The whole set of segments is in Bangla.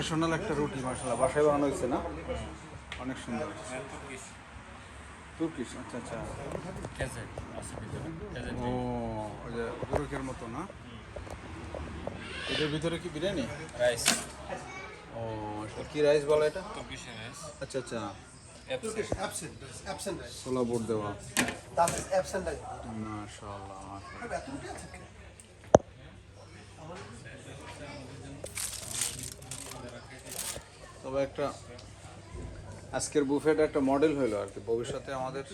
প্রফেশনাল একটা রুটি মাশাআল্লাহ, বাসায় বানানো হয়েছে না? অনেক সুন্দর। তুর্কিশ, আচ্ছা আচ্ছা। ও ওই যে তুরকের মতো না? এটার ভিতরে কি বিরিয়ানি? রাইস, ও এটা কি রাইস বলে এটা? তুর্কিশ রাইস, আচ্ছা আচ্ছা, Turkish absent rice. ছোলা বুট দেওয়া। Das ist absent rice. মাশাআল্লাহ মাশাআল্লাহ। Aber এত রুটি আছে কি? তবে একটা আজকের বুফেটা একটা মডেল হইলো আর কি, ভবিষ্যতে আমাদের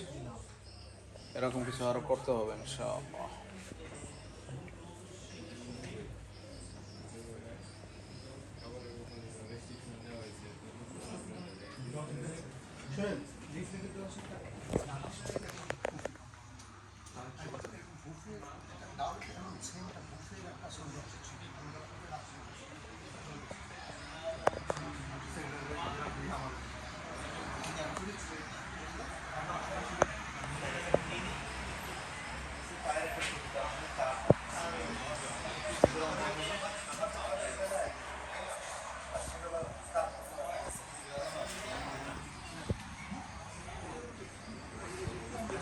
এরকম কিছু আরো করতে হবে ইনশাআল্লাহ। Schön. Wie viel gibt es? Buffet, da dauert es 10 Buffet,